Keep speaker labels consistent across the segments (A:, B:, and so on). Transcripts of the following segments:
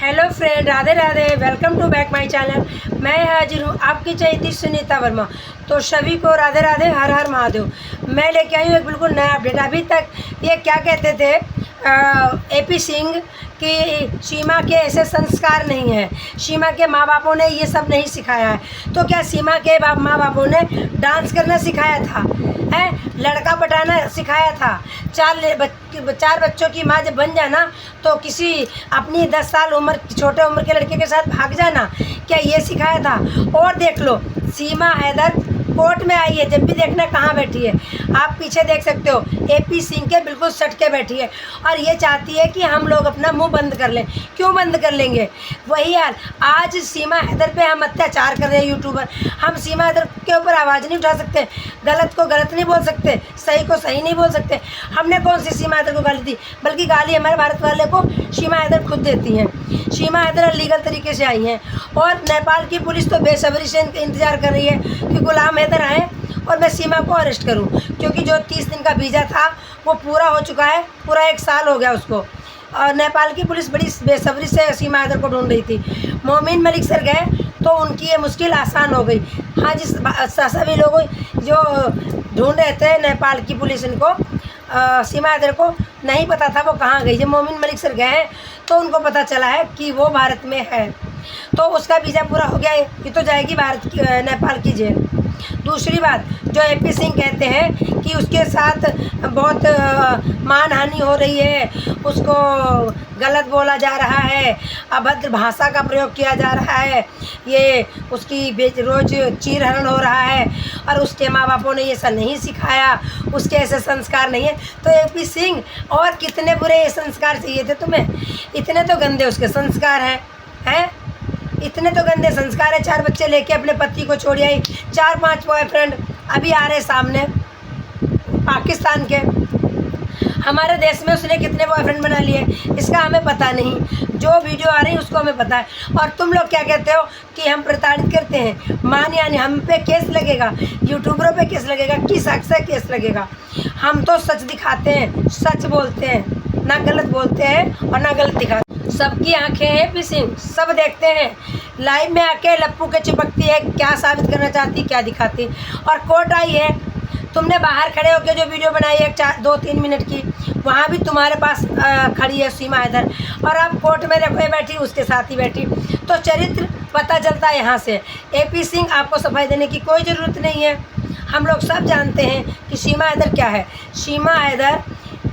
A: Hello friend, Radhe Radhe. Welcome to back my channel. मैं हाजिर हूँ आपकी चहेती सुनीता वर्मा। तो सभी को राधे राधे, हर हर महादेव। मैं लेके आई हूँ एक बिल्कुल नया अपडेट। अभी तक ये क्या कहते थे एपी सिंह कि सीमा के ऐसे संस्कार नहीं हैं, सीमा के माँ बापों ने ये सब नहीं सिखाया है। तो क्या सीमा के माँ बापों ने डांस करना सिखाया था, है लड़का पटाना सिखाया था? चार बच्चों की माँ जब बन जाना तो किसी अपनी 10 साल उम्र छोटे उम्र के लड़के के साथ भाग जाना, क्या ये सिखाया था? और देख लो, सीमा हैदर कोर्ट में आई है। जब भी देखना कहाँ बैठी है, आप पीछे देख सकते हो, एपी सिंह के बिल्कुल सट के बैठी है और ये चाहती है कि हम लोग अपना मुंह बंद कर लें। क्यों बंद कर लेंगे? वही हाल आज सीमा हैदर पे हम अत्याचार कर रहे हैं यूट्यूबर। हम सीमा हैदर के ऊपर आवाज़ नहीं उठा सकते, गलत को गलत नहीं बोल सकते, सही को सही नहीं बोल सकते। हमने कौन सी सीमा हैदर को गाली दी? बल्कि गाली हमारे भारत वाले को सीमा हैदर खुद देती हैं। सीमा हैदर लीगल तरीके से आई हैं और नेपाल की पुलिस तो बेसब्री से इंतज़ार कर रही है कि गुलाम हैदर आए और मैं सीमा को अरेस्ट करूं, क्योंकि जो 30 दिन का वीज़ा था वो पूरा हो चुका है, पूरा 1 साल हो गया उसको। और नेपाल की पुलिस बड़ी बेसब्री से सीमा हैदर को ढूंढ रही थी। मोमिन मलिक सर गए तो उनकी ये मुश्किल आसान हो गई। हाँ, सभी लोग जो ढूंढ रहे थे नेपाल की पुलिस इनको, सीमा हैदर को नहीं पता था वो कहाँ गई। जब मोमिन मलिक सर गए तो उनको पता चला है कि वो भारत में है, तो उसका वीज़ा पूरा हो गया। ये तो जाएगी भारत की नेपाल की जेल। दूसरी बात, जो एपी सिंह कहते हैं कि उसके साथ बहुत मानहानि हो रही है, उसको गलत बोला जा रहा है, अभद्र भाषा का प्रयोग किया जा रहा है, ये उसकी रोज़ चीरहरण हो रहा है और उसके माँ बापों ने ये सब नहीं सिखाया, उसके ऐसे संस्कार नहीं है। तो एपी सिंह, और कितने बुरे ये संस्कार चाहिए थे तुम्हें? इतने तो गंदे उसके संस्कार हैं इतने तो गंदे संस्कार है। 4 बच्चे लेके अपने पति को छोड़ आई, 4-5 बॉयफ्रेंड अभी आ रहे सामने पाकिस्तान के। हमारे देश में उसने कितने बॉयफ्रेंड बना लिए इसका हमें पता नहीं, जो वीडियो आ रही है उसको हमें पता है। और तुम लोग क्या कहते हो कि हम प्रताड़ित करते हैं, मान यानी हम पे केस लगेगा, यूट्यूबरों पे केस लगेगा, किस हक से केस लगेगा? हम तो सच दिखाते हैं, सच बोलते हैं, ना गलत बोलते हैं और ना गलत दिखाते। सबकी आंखें हैं एपी सिंह, सब देखते हैं। लाइव में आके लप्पू के चिपकती है, क्या साबित करना चाहती, क्या दिखाती। और कोर्ट आई है, तुमने बाहर खड़े होकर जो वीडियो बनाई है 2-3 मिनट की, वहाँ भी तुम्हारे पास खड़ी है सीमा हैदर, और अब कोर्ट में रखे बैठी, उसके साथ ही बैठी। तो चरित्र पता चलता है यहाँ से। एपी सिंह, आपको सफाई देने की कोई ज़रूरत नहीं है। हम लोग सब जानते हैं कि सीमा हैदर क्या है। सीमा हैदर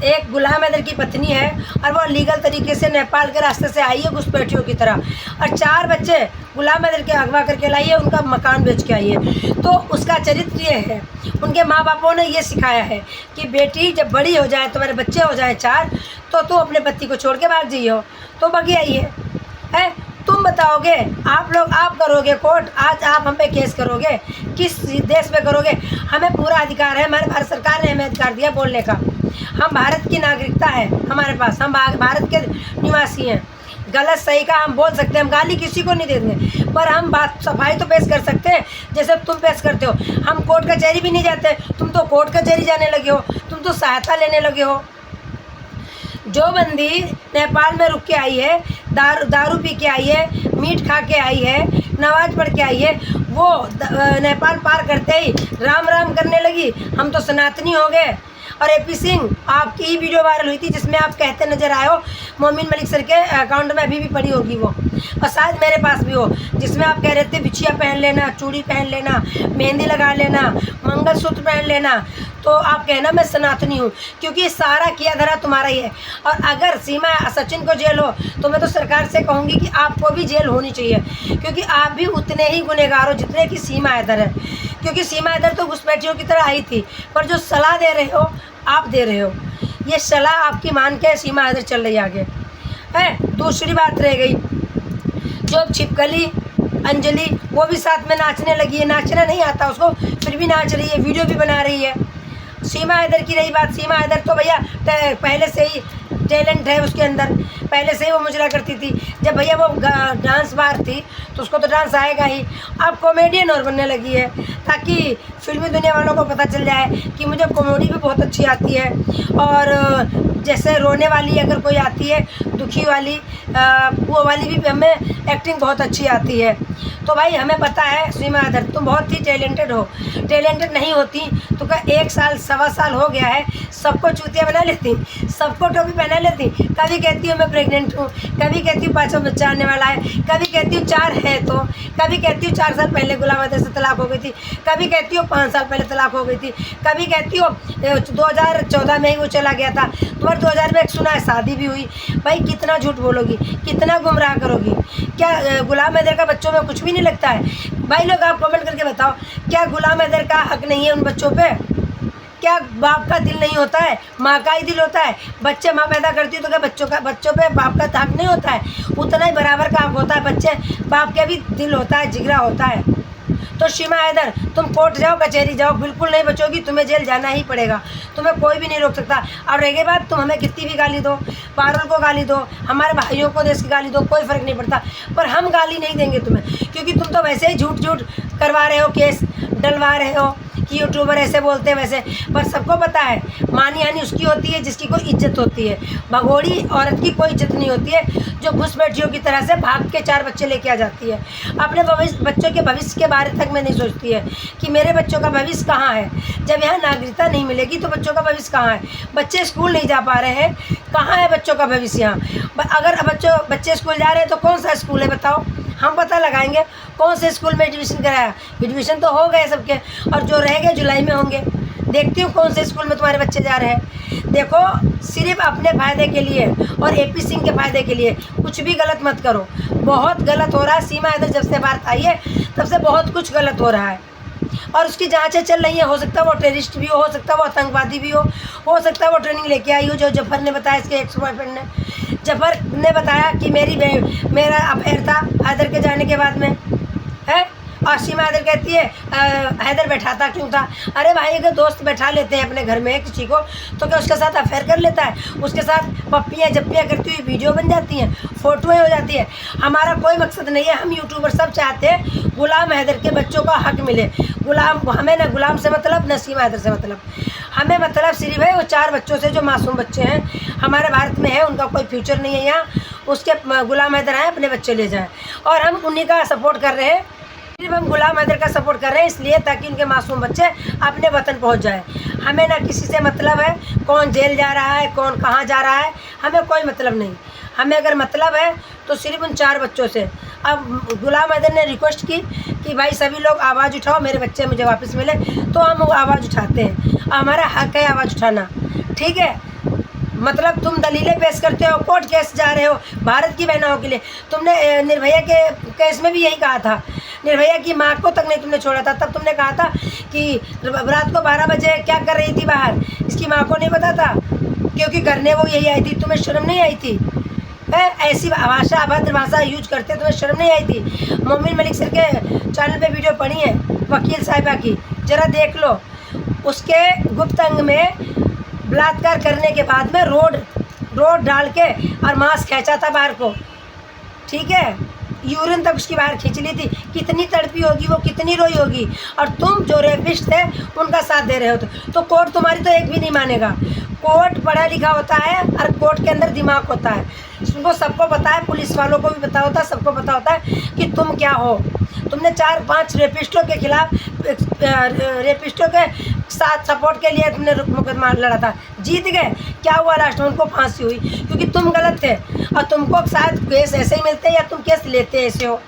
A: एक गुलाम हैदर की पत्नी है और वो लीगल तरीके से नेपाल के रास्ते से आई है घुसपैठियों की तरह, और 4 बच्चे गुलाम हैदर के अगवा करके लाई है, उनका मकान बेच के आई है। तो उसका चरित्र ये है, उनके माँ बापों ने ये सिखाया है कि बेटी जब बड़ी हो जाए, तुम्हारे बच्चे हो जाए 4, तो तू अपने पति को छोड़ के भाग जाइए। तो भागी आई है। तुम बताओगे, आप लोग आप करोगे कोर्ट, आज आप हम पे केस करोगे, किस देश में करोगे? हमें पूरा अधिकार है, हमारे भारत सरकार ने हमें अधिकार दिया बोलने का। हम भारत की नागरिकता है हमारे पास, हम भारत के निवासी हैं। गलत सही का हम बोल सकते हैं, हम गाली किसी को नहीं देंगे, पर हम बात सफाई तो पेश कर सकते हैं जैसे तुम पेश करते हो। हम कोर्ट कचहरी भी नहीं जाते, तुम तो कोर्ट कचहरी जाने लगे हो, तुम तो सहायता लेने लगे हो। जो बंदी नेपाल में रुक के आई है, दारू पी के आई है, मीट खा के आई है, नमाज पढ़ के आई है, वो नेपाल पार करते ही राम राम करने लगी, हम तो सनातनी हो गए। और एपी सिंह, आपकी ही वीडियो वायरल हुई थी जिसमें आप कहते नजर आए हो, मोमिन मलिक सर के अकाउंट में अभी भी पड़ी होगी वो, और शायद मेरे पास भी हो, जिसमें आप कह रहे थे बिछिया पहन लेना, चूड़ी पहन लेना, मेहंदी लगा लेना, मंगलसूत्र पहन लेना। तो आप कहना मैं सनातनी हूँ, क्योंकि सारा किया धरा तुम्हारा ही है। और अगर सीमा सचिन को जेल हो तो मैं तो सरकार से कहूँगी कि आपको भी जेल होनी चाहिए, क्योंकि आप भी उतने ही गुनहगार हो जितने कि सीमा हैदर है। क्योंकि सीमा हैदर तो घुसपैठियों की तरह आई थी, पर जो सलाह दे रहे हो आप दे रहे हो, ये सलाह आपकी मान के सीमा हैदर चल रही आगे है। दूसरी बात रह गई, जो छिपकली अंजलि, वो भी साथ में नाचने लगी है। नाचना नहीं आता उसको, फिर भी नाच रही है, वीडियो भी बना रही है। सीमा हैदर की रही बात, सीमा हैदर तो भैया पहले से ही टैलेंट है उसके अंदर। पहले से ही वो मुजरा करती थी। जब भैया वो डांस बार थी तो उसको तो डांस आएगा ही। अब कॉमेडियन और बनने लगी है ताकि फिल्मी दुनिया वालों को पता चल जाए कि मुझे कॉमेडी भी बहुत अच्छी आती है। और जैसे रोने वाली अगर कोई आती है, दुखी वाली, वो वाली भी हमें एक्टिंग बहुत अच्छी आती है। तो भाई हमें पता है सीमा अदर तुम बहुत ही टैलेंटेड हो। टैलेंटेड नहीं होती तो क्या 1 साल 1.25 साल हो गया है, सबको चूतिया बना लेती, सबको टोपी पहना लेती। कभी कहती हूँ मैं प्रेग्नेंट हूँ, कभी कहती हूँ 5वां बच्चा आने वाला है, कभी कहती हूँ 4 है, तो कभी कहती हूँ 4 साल पहले गुलाम अदर से तलाक हो गई थी, कभी कहती हूँ 5 साल पहले तलाक हो गई थी, कभी कहती हूँ 2014 में ही वो चला गया था, तुम्हारे 2000 में एक सुना है शादी भी हुई। भाई कितना झूठ बोलोगी, कितना गुमराह करोगी? क्या गुलाम अदर का बच्चों में कुछ भी नहीं लगता है? भाई लोग आप कमेंट करके बताओ, क्या गुलाम अदर का हक नहीं है उन बच्चों पे? क्या बाप का दिल नहीं होता है? माँ का ही दिल होता है। बच्चे माँ पैदा करती है तो क्या बच्चों पे बाप का हक नहीं होता है? उतना ही बराबर का हक होता है। बच्चे बाप के भी दिल होता है, जिगरा होता है। तो सीमा हैदर तुम कोर्ट जाओ, कचहरी जाओ, बिल्कुल नहीं बचोगी, तुम्हें जेल जाना ही पड़ेगा, तुम्हें कोई भी नहीं रोक सकता। और रह बात, तुम हमें कितनी भी गाली दो, पारुल को गाली दो, हमारे भाइयों को देश की गाली दो, कोई फ़र्क नहीं पड़ता, पर हम गाली नहीं देंगे तुम्हें, क्योंकि तुम तो वैसे ही झूठ करवा रहे हो, केस डलवा रहे हो कि यूट्यूबर ऐसे बोलते हैं वैसे। पर सबको पता है मानी हानि उसकी होती है जिसकी कोई इज्जत होती है। भगोड़ी औरत की कोई इज्जत नहीं होती है जो घुसपैठियों की तरह से भाग के 4 बच्चे लेके आ जाती है। अपने बच्चों के भविष्य के बारे तक में नहीं सोचती है कि मेरे बच्चों का भविष्य कहाँ है। जब यहाँ नागरिकता नहीं मिलेगी तो बच्चों का भविष्य कहाँ है? बच्चे स्कूल नहीं जा पा रहे हैं, कहाँ है बच्चों का भविष्य यहाँ? अगर बच्चे स्कूल जा रहे हैं तो कौन सा स्कूल है बताओ? हम पता लगाएंगे कौन से स्कूल में एडमिशन कराया। एडमिशन तो हो गए सबके, और जो रह गए जुलाई में होंगे। देखती हूँ कौन से स्कूल में तुम्हारे बच्चे जा रहे हैं। देखो, सिर्फ अपने फ़ायदे के लिए और AP सिंह के फ़ायदे के लिए कुछ भी गलत मत करो। बहुत गलत हो रहा है। सीमा हैदर जब से भारत आई है तब से बहुत कुछ गलत हो रहा है और उसकी जांचें चल रही हैं। हो सकता है वो टेररिस्ट भी हो सकता है वो आतंकवादी भी हो सकता है वो ट्रेनिंग लेके आई हो। जो जफर ने बताया, इसके एक्स बॉयफ्रेंड ने, जफर ने बताया कि मेरा अफेयर था हैदर के जाने के बाद में है। और सीमा हैदर कहती है हैदर बैठाता क्यों था? अरे भाई, अगर दोस्त बैठा लेते हैं अपने घर में किसी को तो क्या उसके साथ अफेयर कर लेता है? उसके साथ पप्पियाँ जप्पियाँ करती हुई वीडियो बन जाती हैं, फ़ोटोएँ हो जाती है। हमारा कोई मकसद नहीं है। हम यूट्यूबर सब चाहते हैं गुलाम हैदर के बच्चों का हक मिले। हमें ना गुलाम से मतलब, न सीमा हैदर से मतलब। हमें मतलब सिर्फ है वो 4 बच्चों से जो मासूम बच्चे हैं हमारे भारत में है, उनका कोई फ्यूचर नहीं है यहाँ। उसके गुलाम हैदर आए, अपने बच्चे ले जाएँ, और हम उन्हीं का सपोर्ट कर रहे हैं। सिर्फ हम गुलाम हैदर का सपोर्ट कर रहे हैं इसलिए ताकि उनके मासूम बच्चे अपने वतन पहुंच जाए। हमें ना किसी से मतलब है कौन जेल जा रहा है, कौन कहाँ जा रहा है, हमें कोई मतलब नहीं। हमें अगर मतलब है तो सिर्फ उन 4 बच्चों से। अब गुलाम हैदर ने रिक्वेस्ट की कि भाई सभी लोग आवाज़ उठाओ, मेरे बच्चे मुझे वापस मिले, तो हम वो आवाज़ उठाते हैं। हमारा हक है आवाज़ उठाना, ठीक है? मतलब तुम दलीलें पेश करते हो, कोर्ट केस जा रहे हो भारत की बहनों के लिए। तुमने निर्भया के केस में भी यही कहा था, निर्भया की माँ को तक नहीं तुमने छोड़ा था। तब तुमने कहा था कि रात को 12 बजे क्या कर रही थी बाहर, इसकी माँ को नहीं पता था, क्योंकि करने वो यही आई थी। तुम्हें शर्म नहीं आई थी? ऐसी भाषा, अभद्र भाषा यूज करते, तुम्हें शर्म नहीं आई थी? मोमिन मलिक सर के चैनल पे वीडियो पड़ी है वकील साहिबा की, ज़रा देख लो। उसके गुप्त अंग में बलात्कार करने के बाद में रोड डाल के और मांस खींचा था बाहर को, ठीक है? यूरिन तक उसकी बाहर खींच ली थी। कितनी तड़पी होगी वो, कितनी रोई होगी। और तुम जो रेपिस्ट थे उनका साथ दे रहे हो तो कोर्ट तुम्हारी तो एक भी नहीं मानेगा। कोर्ट पढ़ा लिखा होता है और कोर्ट के अंदर दिमाग होता है। उनको सबको पता है, पुलिस वालों को भी पता होता है, सबको पता होता है कि तुम क्या हो। तुमने 4-5 रेपिस्टों के खिलाफ, रेपिस्टों के साथ सपोर्ट के लिए तुमने मुकदमा लड़ा था, जीत गए। क्या हुआ लास्ट में? उनको फांसी हुई क्योंकि तुम गलत थे और तुमको शायद केस ऐसे ही मिलते हैं या तुम केस लेते ऐसे हो।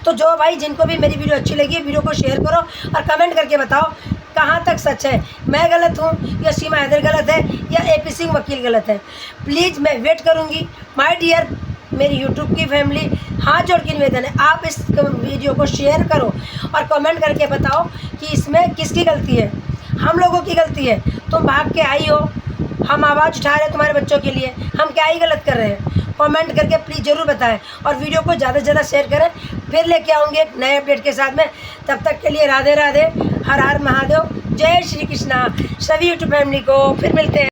A: तो जो भाई जिनको भी मेरी वीडियो अच्छी लगी, वीडियो को शेयर करो और कमेंट करके बताओ कहाँ तक सच है, मैं गलत हूँ या सीमा हैदर गलत है या AP सिंह वकील गलत है। प्लीज़ मैं वेट करूँगी। माय डियर मेरी यूट्यूब की फैमिली, हाथ जोड़ के निवेदन है, आप इस वीडियो को शेयर करो और कमेंट करके बताओ कि इसमें किसकी गलती है। हम लोगों की गलती है। तुम भाग के आई हो, हम आवाज़ उठा रहे हैं तुम्हारे बच्चों के लिए, हम क्या ही गलत कर रहे हैं? कमेंट करके प्लीज़ ज़रूर बताएं और वीडियो को ज़्यादा से ज़्यादा शेयर करें। फिर लेके आऊँगी एक नए अपडेट के साथ में। तब तक के लिए राधे राधे, हर हर महादेव, जय श्री कृष्णा। सभी यूट्यूब फैमिली को फिर मिलते हैं।